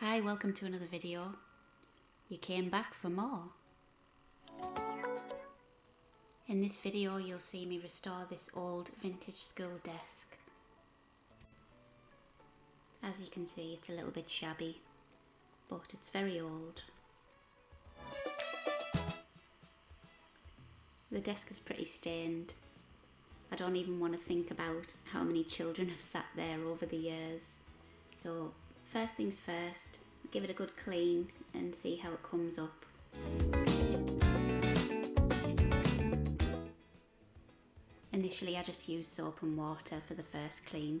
Hi, welcome to another video. You came back for more. In this video you'll see me restore this old vintage school desk. As you can see, it's a little bit shabby, but it's very old. The desk is pretty stained. I don't even want to think about how many children have sat there over the years. So first things first, give it a good clean and see how it comes up. Initially I just used soap and water for the first clean.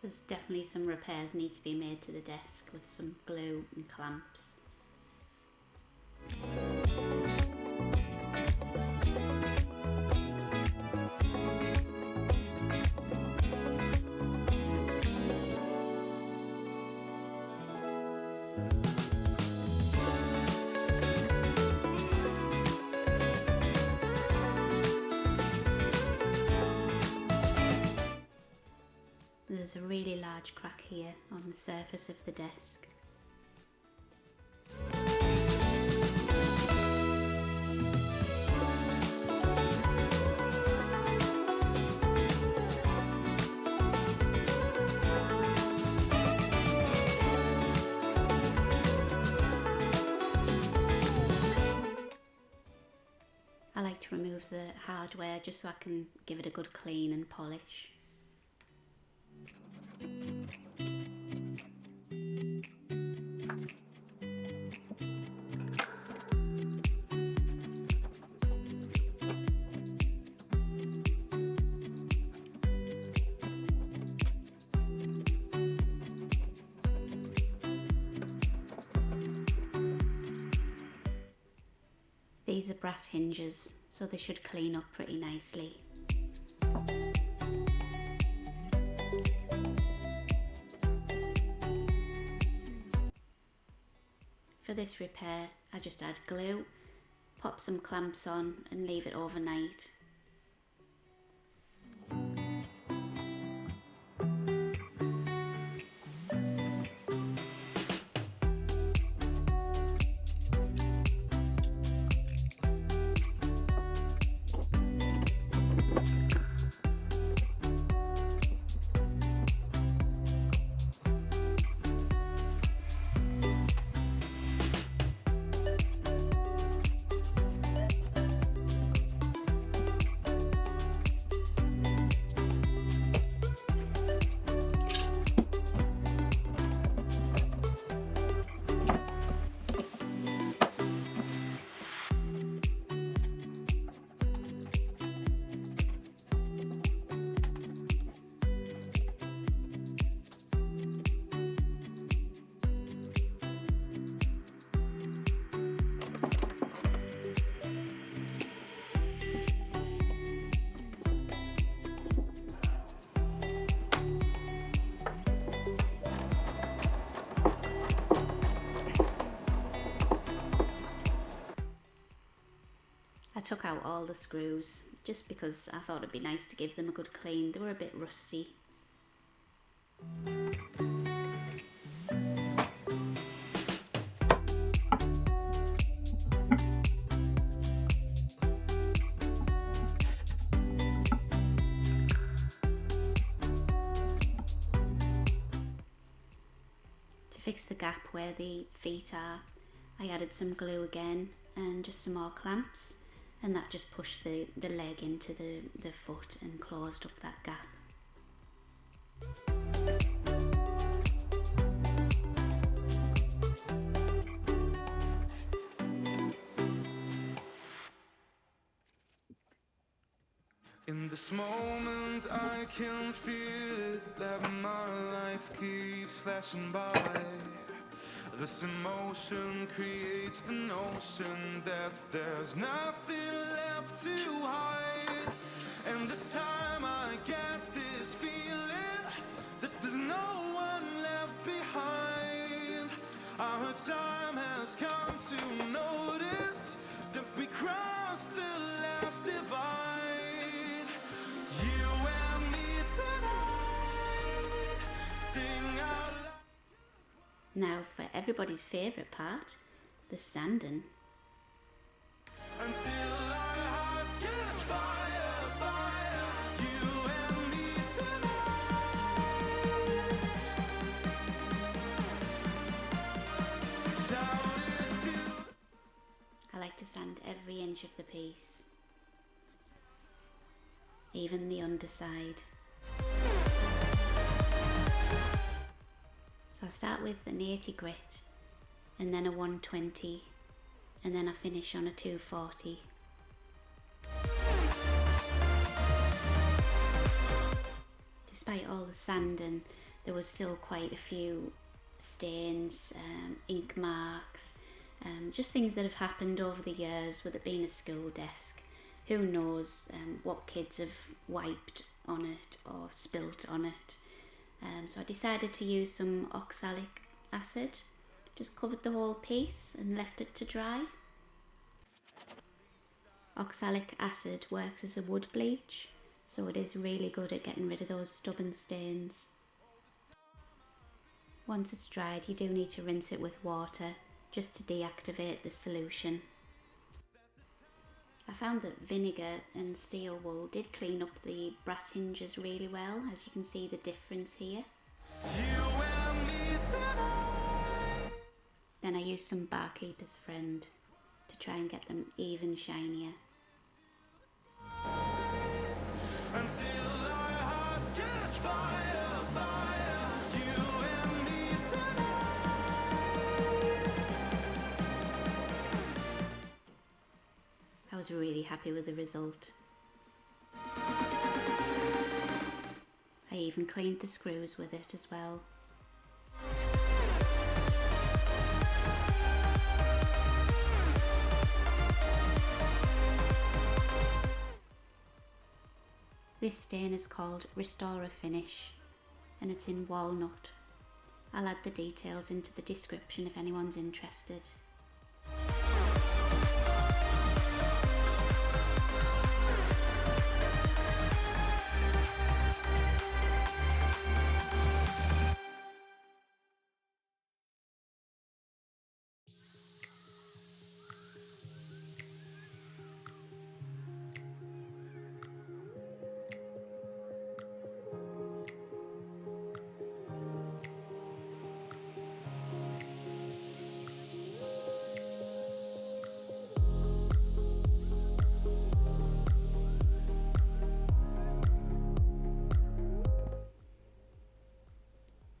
There's definitely some repairs need to be made to the desk with some glue and clamps. There's a really large crack here on the surface of the desk. I like to remove the hardware just so I can give it a good clean and polish. These are brass hinges, so they should clean up pretty nicely. For this repair, I just add glue, pop some clamps on and leave it overnight. I took out all the screws just because I thought it'd be nice to give them a good clean. They were a bit rusty. To fix the gap where the feet are, I added some glue again and just some more clamps. And that just pushed the leg into the foot and closed up that gap. In this moment I can feel it, that my life keeps flashing by. This emotion creates the notion that there's nothing left to hide. And this time I get this feeling that there's no one left behind. Our time has come to notice that we crossed the last divide. You and me tonight, sing out loud. Now for everybody's favourite part, the sanding. Until our hearts catch fire, fire, you and me tonight. Shout it to. I like to sand every inch of the piece, even the underside. So I start with an 80 grit, and then a 120, and then I finish on a 240. Despite all the sanding, there was still quite a few stains, ink marks, just things that have happened over the years with it being a school desk. Who knows what kids have wiped on it or spilt on it. So I decided to use some oxalic acid, just covered the whole piece and left it to dry. Oxalic acid works as a wood bleach, so it is really good at getting rid of those stubborn stains. Once it's dried, you do need to rinse it with water just to deactivate the solution. I found that vinegar and steel wool did clean up the brass hinges really well, as you can see the difference here. Then I used some Barkeeper's Friend to try and get them even shinier. Until our hearts catch fire, fire, you and me tonight. I was really happy with the result. I even cleaned the screws with it as well. This stain is called Restor-A-Finish and it's in Walnut. I'll add the details into the description if anyone's interested.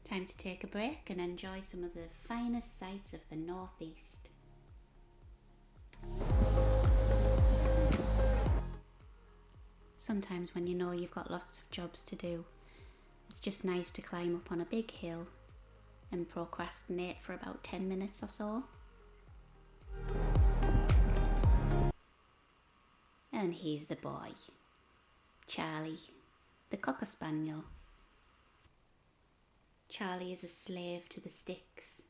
Time to take a break and enjoy some of the finest sights of the northeast. Sometimes when you know you've got lots of jobs to do, it's just nice to climb up on a big hill and procrastinate for about 10 minutes or so. And here's the boy, Charlie, the Cocker Spaniel. Charlie is a slave to the sticks.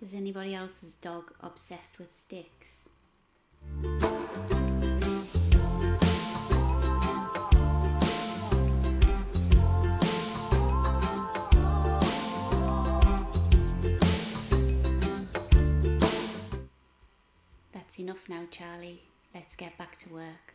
Is anybody else's dog obsessed with sticks? That's enough now, Charlie. Let's get back to work.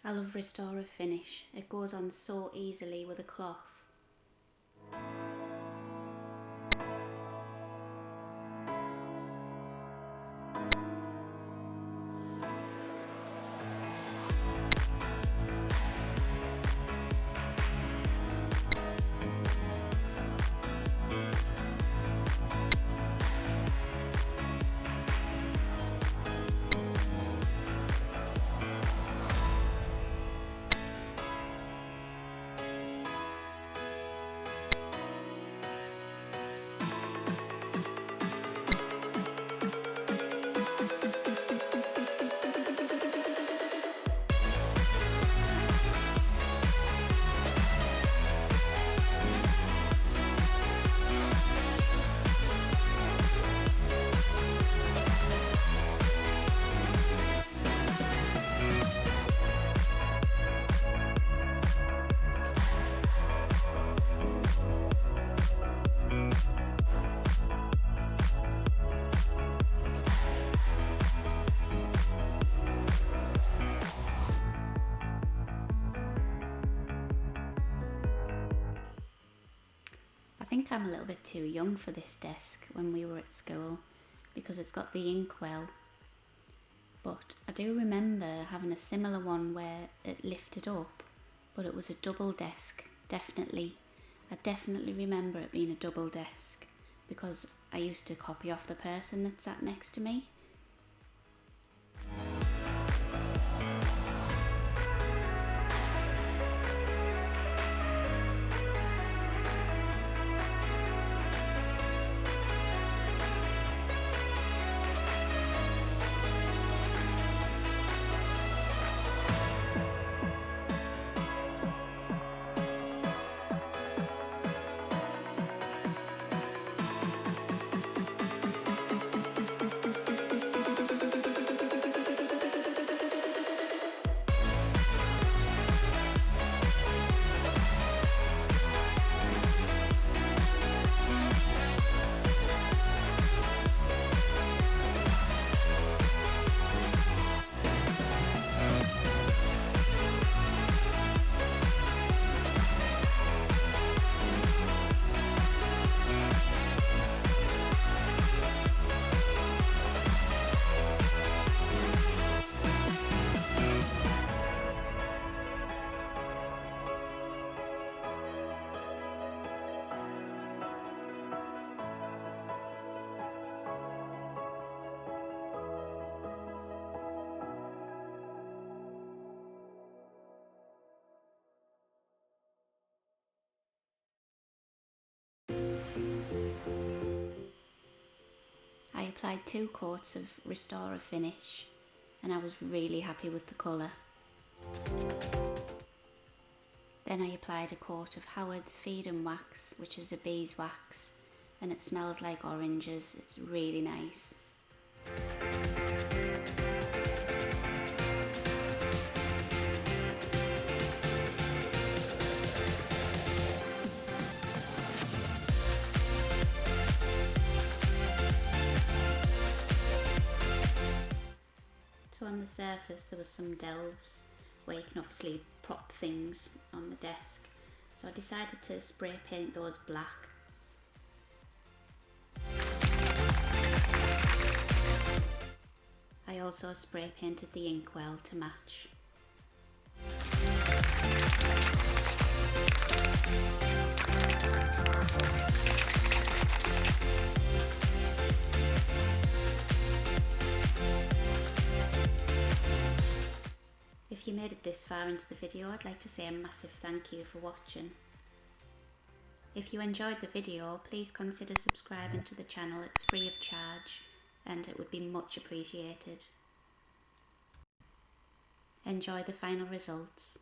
I love Restor-A-Finish. It goes on so easily with a cloth. I think I'm a little bit too young for this desk when we were at school because it's got the inkwell, but I do remember having a similar one where it lifted up, but it was a double desk. I definitely remember it being a double desk because I used to copy off the person that sat next to me. I applied 2 coats of Restor-A-Finish and I was really happy with the colour. Then I applied a coat of Howard's Feed and Wax, which is a beeswax, and it smells like oranges. It's really nice. So on the surface there was some delves where you can obviously prop things on the desk. So I decided to spray paint those black. I also spray painted the inkwell to match. If you made it this far into the video, I'd like to say a massive thank you for watching. If you enjoyed the video, please consider subscribing to the channel. It's free of charge and it would be much appreciated. Enjoy the final results.